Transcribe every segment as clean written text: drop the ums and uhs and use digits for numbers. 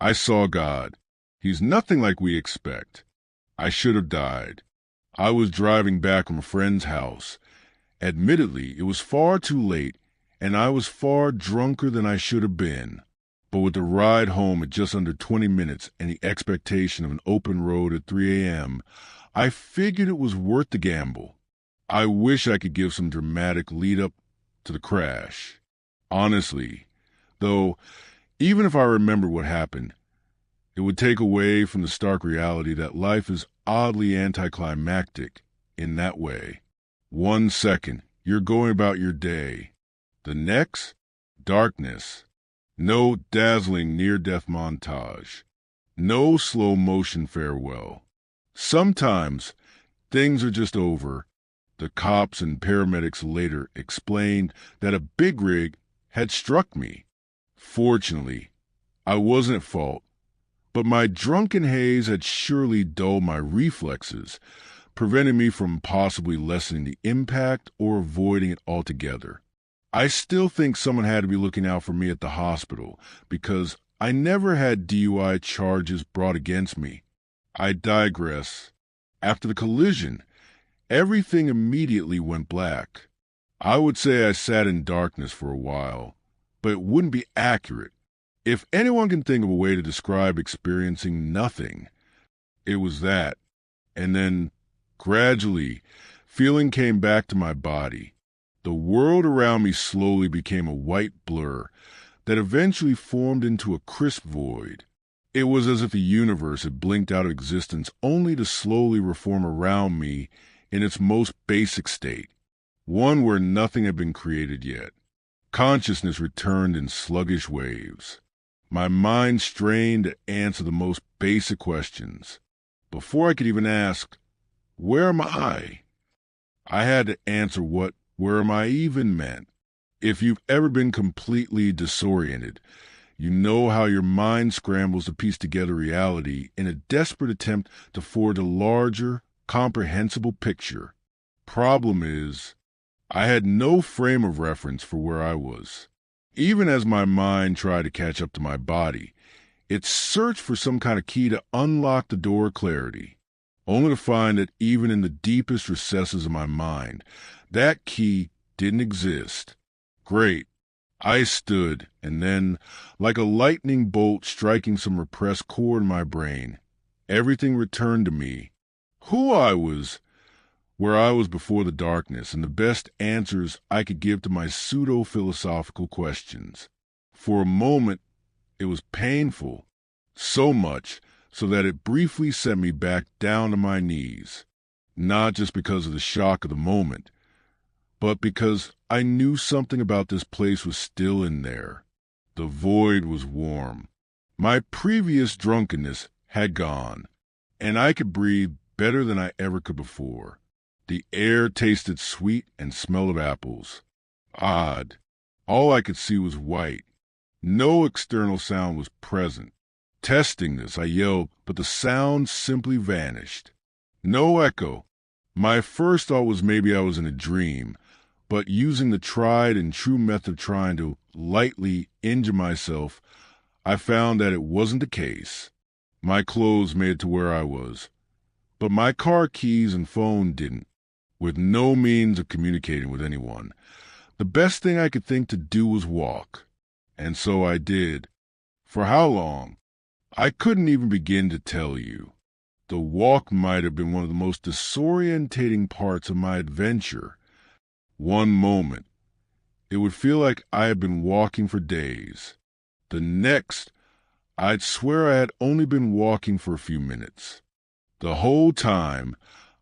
I saw God. He's nothing like we expect. I should have died. I was driving back from a friend's house. Admittedly, it was far too late, and I was far drunker than I should have been. But with the ride home at just under 20 minutes and the expectation of an open road at 3 a.m., I figured it was worth the gamble. I wish I could give some dramatic lead-up to the crash. Honestly, though, even if I remember what happened, it would take away from the stark reality that life is oddly anticlimactic in that way. 1 second, you're going about your day. The next, darkness. No dazzling near-death montage. No slow-motion farewell. Sometimes, things are just over. The cops and paramedics later explained that a big rig had struck me. Fortunately, I wasn't at fault, but my drunken haze had surely dulled my reflexes, preventing me from possibly lessening the impact or avoiding it altogether. I still think someone had to be looking out for me at the hospital because I never had DUI charges brought against me. I digress. After the collision, everything immediately went black. I would say I sat in darkness for a while, but it wouldn't be accurate. If anyone can think of a way to describe experiencing nothing, it was that. And then, gradually, feeling came back to my body. The world around me slowly became a white blur that eventually formed into a crisp void. It was as if the universe had blinked out of existence only to slowly reform around me in its most basic state, one where nothing had been created yet. Consciousness returned in sluggish waves. My mind strained to answer the most basic questions. Before I could even ask, "Where am I?" I had to answer what "where am I" even meant. If you've ever been completely disoriented, you know how your mind scrambles to piece together reality in a desperate attempt to forge a larger, comprehensible picture. Problem is, I had no frame of reference for where I was. Even as my mind tried to catch up to my body, it searched for some kind of key to unlock the door of clarity, only to find that even in the deepest recesses of my mind, that key didn't exist. Great. I stood, and then, like a lightning bolt striking some repressed chord in my brain, everything returned to me. Who I was, where I was before the darkness, and the best answers I could give to my pseudo-philosophical questions. For a moment, it was painful, so much so that it briefly sent me back down to my knees, not just because of the shock of the moment, but because I knew something about this place was still in there. The void was warm. My previous drunkenness had gone, and I could breathe better than I ever could before. The air tasted sweet and smelled of apples. Odd. All I could see was white. No external sound was present. Testing this, I yelled, but the sound simply vanished. No echo. My first thought was maybe I was in a dream, but using the tried and true method of trying to lightly injure myself, I found that it wasn't the case. My clothes made it to where I was, but my car keys and phone didn't. With no means of communicating with anyone, the best thing I could think to do was walk. And so I did. For how long? I couldn't even begin to tell you. The walk might have been one of the most disorientating parts of my adventure. One moment, it would feel like I had been walking for days. The next, I'd swear I had only been walking for a few minutes. The whole time,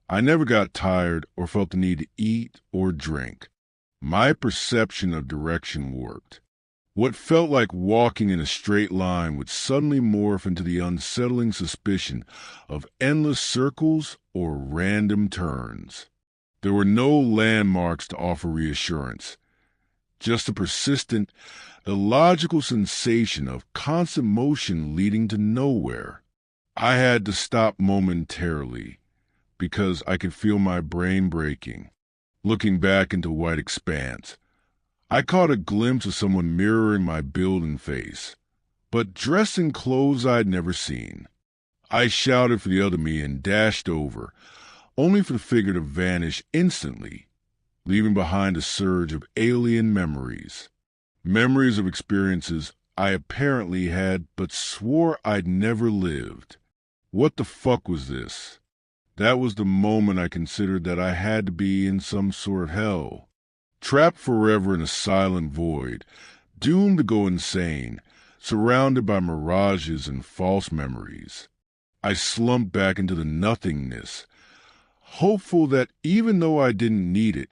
I never got tired or felt the need to eat or drink. My perception of direction worked. What felt like walking in a straight line would suddenly morph into the unsettling suspicion of endless circles or random turns. There were no landmarks to offer reassurance, just a persistent, illogical sensation of constant motion leading to nowhere. I had to stop momentarily, because I could feel my brain breaking. Looking back into white expanse, I caught a glimpse of someone mirroring my build and face, but dressed in clothes I'd never seen. I shouted for the other me and dashed over, only for the figure to vanish instantly, leaving behind a surge of alien memories. Memories of experiences I apparently had but swore I'd never lived. What the fuck was this? That was the moment I considered that I had to be in some sort of hell, trapped forever in a silent void, doomed to go insane, surrounded by mirages and false memories. I slumped back into the nothingness, hopeful that even though I didn't need it,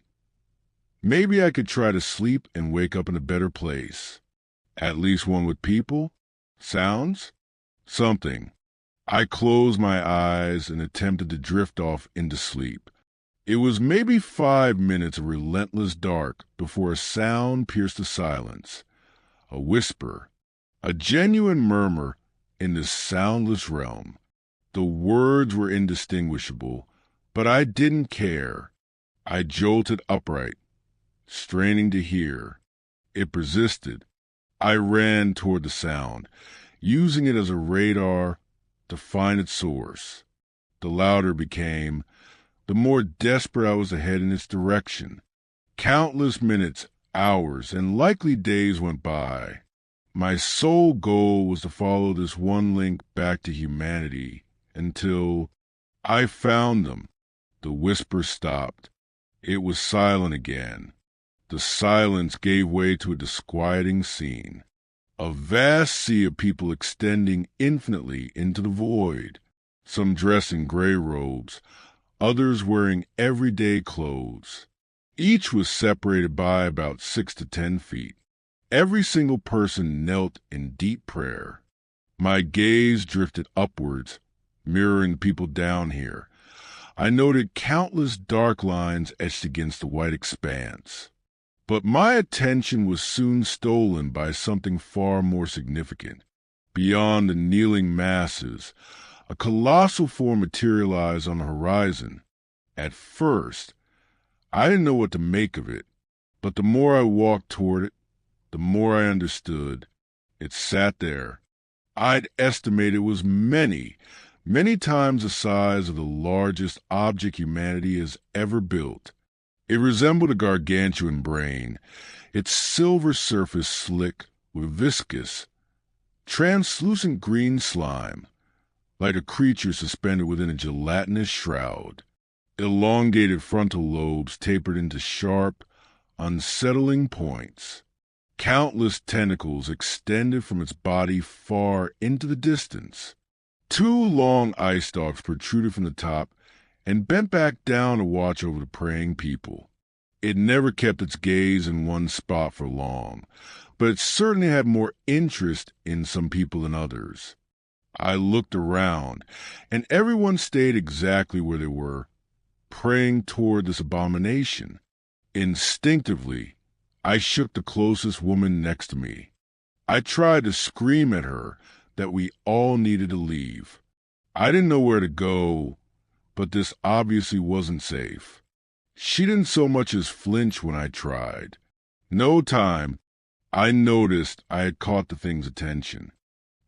maybe I could try to sleep and wake up in a better place. At least one with people, sounds, something. I closed my eyes and attempted to drift off into sleep. It was maybe 5 minutes of relentless dark before a sound pierced the silence. A whisper, a genuine murmur in this soundless realm. The words were indistinguishable, but I didn't care. I jolted upright, straining to hear. It persisted. I ran toward the sound, using it as a radar to find its source. The louder it became, the more desperate I was to head in its direction. Countless minutes, hours, and likely days went by. My sole goal was to follow this one link back to humanity until I found them. The whisper stopped. It was silent again. The silence gave way to a disquieting scene. A vast sea of people extending infinitely into the void, some dressed in gray robes, others wearing everyday clothes. Each was separated by about 6 to 10 feet. Every single person knelt in deep prayer. My gaze drifted upwards, mirroring the people down here. I noted countless dark lines etched against the white expanse. But my attention was soon stolen by something far more significant. Beyond the kneeling masses, a colossal form materialized on the horizon. At first, I didn't know what to make of it, but the more I walked toward it, the more I understood. It sat there. I'd estimate it was many, many times the size of the largest object humanity has ever built. It resembled a gargantuan brain, its silver surface slick with viscous, translucent green slime, like a creature suspended within a gelatinous shroud. Elongated frontal lobes tapered into sharp, unsettling points. Countless tentacles extended from its body far into the distance. 2 long eye stalks protruded from the top and bent back down to watch over the praying people. It never kept its gaze in one spot for long, but it certainly had more interest in some people than others. I looked around, and everyone stayed exactly where they were, praying toward this abomination. Instinctively, I shook the closest woman next to me. I tried to scream at her that we all needed to leave. I didn't know where to go, but this obviously wasn't safe. She didn't so much as flinch when I tried. No time, I noticed I had caught the thing's attention.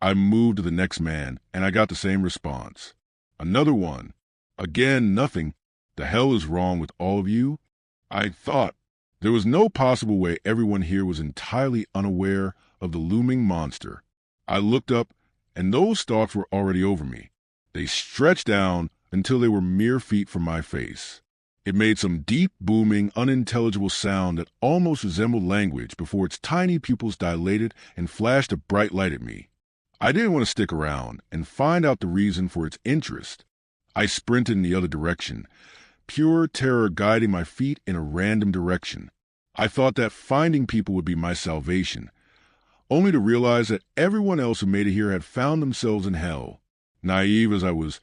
I moved to the next man, and I got the same response. Another one. Again, nothing. The hell is wrong with all of you? I thought. There was no possible way everyone here was entirely unaware of the looming monster. I looked up, and those stalks were already over me. They stretched down until they were mere feet from my face. It made some deep, booming, unintelligible sound that almost resembled language before its tiny pupils dilated and flashed a bright light at me. I didn't want to stick around and find out the reason for its interest. I sprinted in the other direction, pure terror guiding my feet in a random direction. I thought that finding people would be my salvation, only to realize that everyone else who made it here had found themselves in hell. Naive as I was,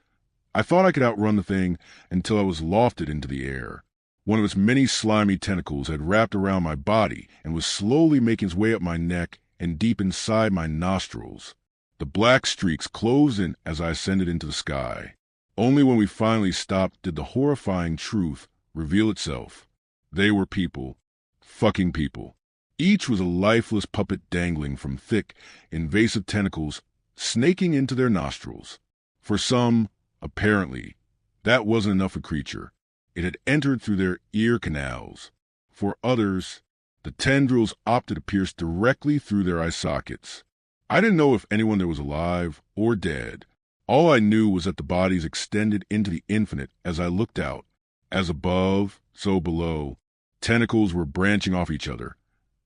I thought I could outrun the thing until I was lofted into the air. One of its many slimy tentacles had wrapped around my body and was slowly making its way up my neck and deep inside my nostrils. The black streaks closed in as I ascended into the sky. Only when we finally stopped did the horrifying truth reveal itself. They were people. Fucking people. Each was a lifeless puppet dangling from thick, invasive tentacles snaking into their nostrils. For some, apparently, that wasn't enough a creature. It had entered through their ear canals. For others, the tendrils opted to pierce directly through their eye sockets. I didn't know if anyone there was alive or dead. All I knew was that the bodies extended into the infinite as I looked out. As above, so below. Tentacles were branching off each other,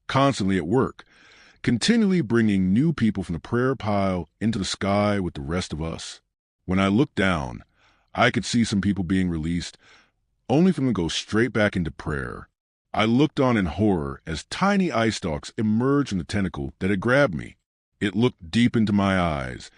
constantly at work, continually bringing new people from the prayer pile into the sky with the rest of us. When I looked down, I could see some people being released, only for them to go straight back into prayer. I looked on in horror as tiny eye stalks emerged from the tentacle that had grabbed me. It looked deep into my eyes,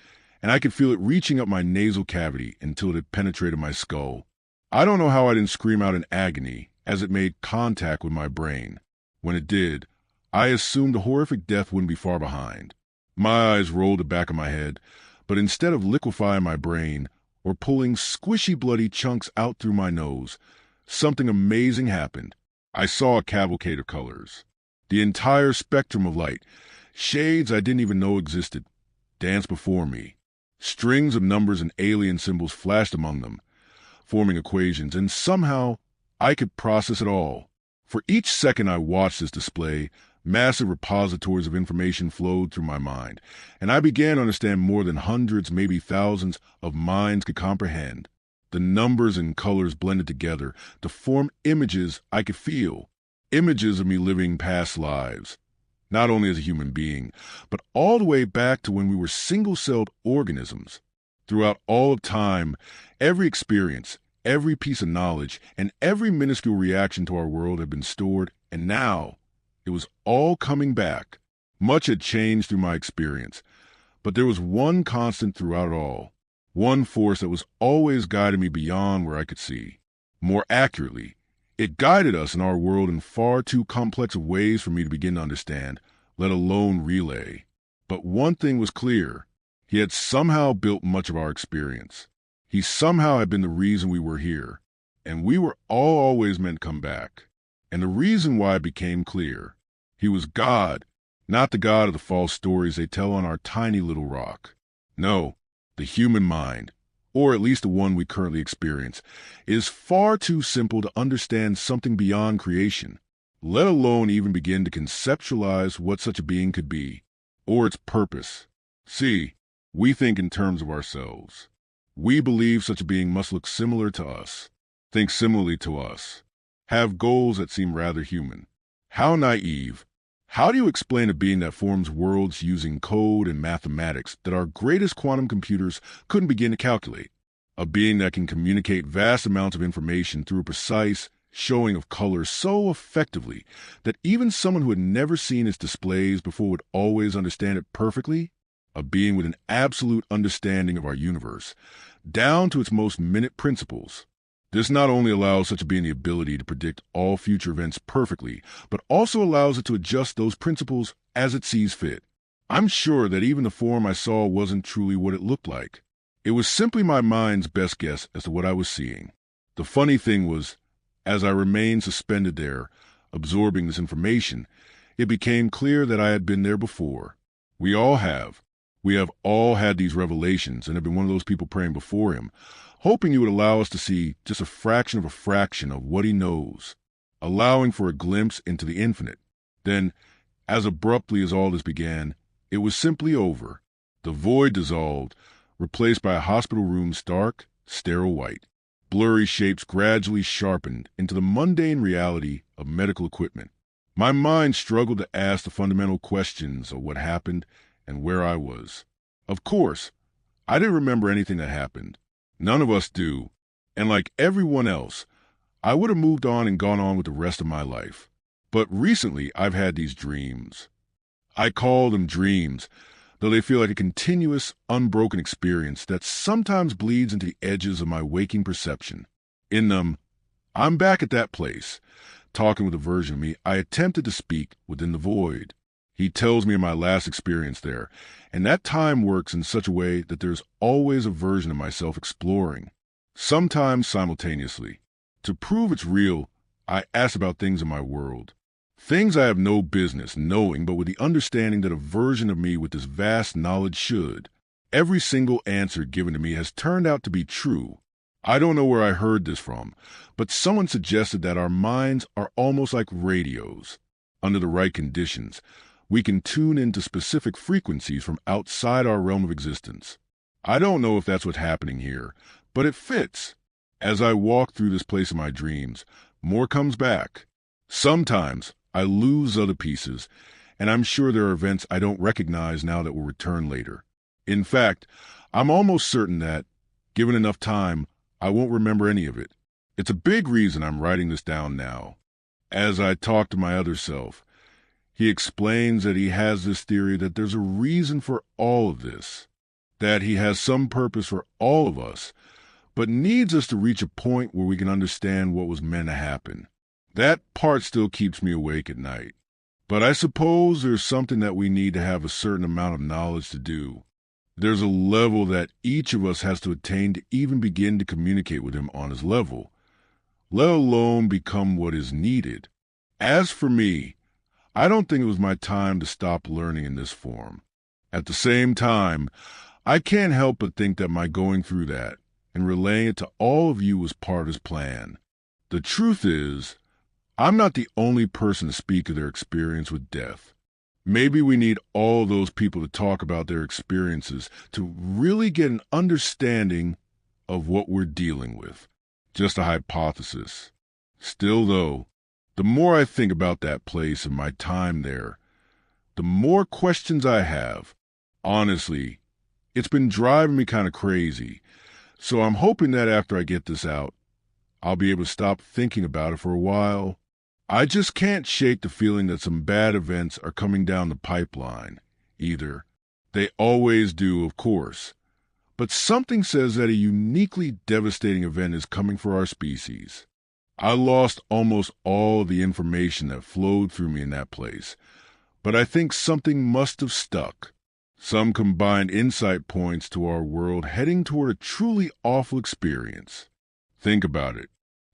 and I could feel it reaching up my nasal cavity until it had penetrated my skull. I don't know how I didn't scream out in agony as it made contact with my brain. When it did, I assumed a horrific death wouldn't be far behind. My eyes rolled the back of my head, but instead of liquefying my brain or pulling squishy bloody chunks out through my nose, something amazing happened. I saw a cavalcade of colors. The entire spectrum of light, shades I didn't even know existed, danced before me. Strings of numbers and alien symbols flashed among them, forming equations, and somehow I could process it all. For each second I watched this display, massive repositories of information flowed through my mind, and I began to understand more than hundreds, maybe thousands, of minds could comprehend. The numbers and colors blended together to form images I could feel, images of me living past lives, not only as a human being, but all the way back to when we were single-celled organisms. Throughout all of time, every experience, every piece of knowledge, and every minuscule reaction to our world had been stored, and now it was all coming back. Much had changed through my experience, but there was one constant throughout it all, one force that was always guiding me beyond where I could see. More accurately, it guided us in our world in far too complex of ways for me to begin to understand, let alone relay. But one thing was clear. He had somehow built much of our experience. He somehow had been the reason we were here, and we were all always meant to come back. And the reason why became clear. He was God, not the God of the false stories they tell on our tiny little rock. No, the human mind, or at least the one we currently experience, is far too simple to understand something beyond creation, let alone even begin to conceptualize what such a being could be, or its purpose. See, we think in terms of ourselves. We believe such a being must look similar to us, think similarly to us, have goals that seem rather human. How naive. How do you explain a being that forms worlds using code and mathematics that our greatest quantum computers couldn't begin to calculate? A being that can communicate vast amounts of information through a precise showing of color so effectively that even someone who had never seen its displays before would always understand it perfectly? A being with an absolute understanding of our universe, down to its most minute principles. This not only allows such a being the ability to predict all future events perfectly, but also allows it to adjust those principles as it sees fit. I'm sure that even the form I saw wasn't truly what it looked like. It was simply my mind's best guess as to what I was seeing. The funny thing was, as I remained suspended there, absorbing this information, it became clear that I had been there before. We all have. We have all had these revelations and have been one of those people praying before him, hoping he would allow us to see just a fraction of what he knows, allowing for a glimpse into the infinite. Then, as abruptly as all this began, it was simply over. The void dissolved, replaced by a hospital room's stark, sterile white. Blurry shapes gradually sharpened into the mundane reality of medical equipment. My mind struggled to ask the fundamental questions of what happened and where I was. Of course, I didn't remember anything that happened. None of us do, and like everyone else, I would have moved on and gone on with the rest of my life. But recently, I've had these dreams. I call them dreams, though they feel like a continuous, unbroken experience that sometimes bleeds into the edges of my waking perception. In them, I'm back at that place, talking with a version of me I attempted to speak within the void. He tells me of my last experience there, and that time works in such a way that there's always a version of myself exploring, sometimes simultaneously. To prove it's real, I ask about things in my world. Things I have no business knowing, but with the understanding that a version of me with this vast knowledge should. Every single answer given to me has turned out to be true. I don't know where I heard this from, but someone suggested that our minds are almost like radios. Under the right conditions, we can tune into specific frequencies from outside our realm of existence. I don't know if that's what's happening here, but it fits. As I walk through this place in my dreams, more comes back. Sometimes I lose other pieces, and I'm sure there are events I don't recognize now that will return later. In fact, I'm almost certain that, given enough time, I won't remember any of it. It's a big reason I'm writing this down now. As I talk to my other self, he explains that he has this theory that there's a reason for all of this, that he has some purpose for all of us, but needs us to reach a point where we can understand what was meant to happen. That part still keeps me awake at night. But I suppose there's something that we need to have a certain amount of knowledge to do. There's a level that each of us has to attain to even begin to communicate with him on his level, let alone become what is needed. As for me, I don't think it was my time to stop learning in this form. At the same time, I can't help but think that my going through that and relaying it to all of you was part of his plan. The truth is, I'm not the only person to speak of their experience with death. Maybe we need all those people to talk about their experiences to really get an understanding of what we're dealing with. Just a hypothesis. Still, though, the more I think about that place and my time there, the more questions I have. Honestly, it's been driving me kind of crazy, so I'm hoping that after I get this out, I'll be able to stop thinking about it for a while. I just can't shake the feeling that some bad events are coming down the pipeline, either. They always do, of course. But something says that a uniquely devastating event is coming for our species. I lost almost all of the information that flowed through me in that place, but I think something must have stuck. Some combined insight points to our world heading toward a truly awful experience. Think about it.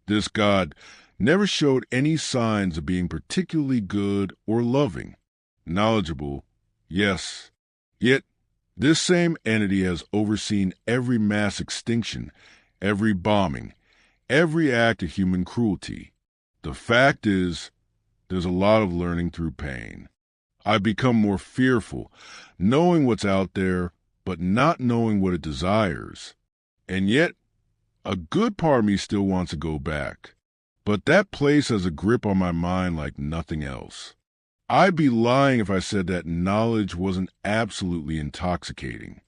This God never showed any signs of being particularly good or loving. Knowledgeable, yes. Yet, this same entity has overseen every mass extinction, every bombing, every act of human cruelty. The fact is, there's a lot of learning through pain. I've become more fearful, knowing what's out there, but not knowing what it desires. And yet, a good part of me still wants to go back. But that place has a grip on my mind like nothing else. I'd be lying if I said that knowledge wasn't absolutely intoxicating.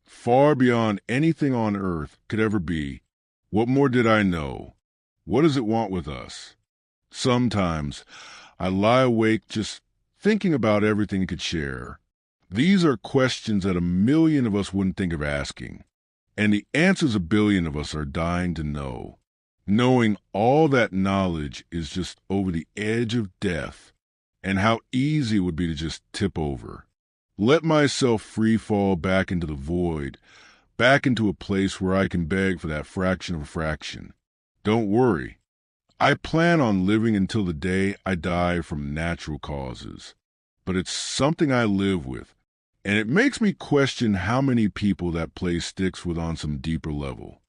Far beyond anything on earth could ever be. What more did I know? What does it want with us? Sometimes I lie awake just thinking about everything it could share. These are questions that a million of us wouldn't think of asking, and the answers a billion of us are dying to know. Knowing all that knowledge is just over the edge of death, and how easy it would be to just tip over. Let myself free fall back into the void, back into a place where I can beg for that fraction of a fraction. Don't worry. I plan on living until the day I die from natural causes. But it's something I live with, and it makes me question how many people that place sticks with on some deeper level.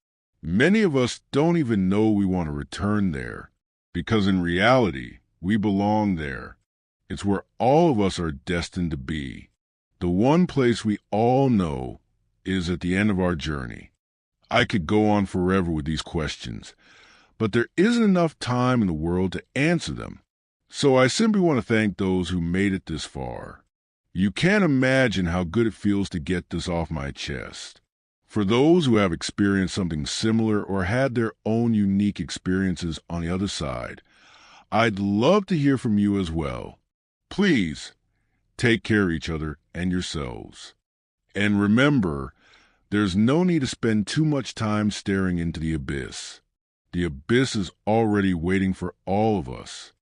Many of us don't even know we want to return there, because in reality, we belong there. It's where all of us are destined to be. The one place we all know is at the end of our journey. I could go on forever with these questions, but there isn't enough time in the world to answer them. So I simply want to thank those who made it this far. You can't imagine how good it feels to get this off my chest. For those who have experienced something similar or had their own unique experiences on the other side, I'd love to hear from you as well. Please, take care of each other and yourselves. And remember, there's no need to spend too much time staring into the abyss. The abyss is already waiting for all of us.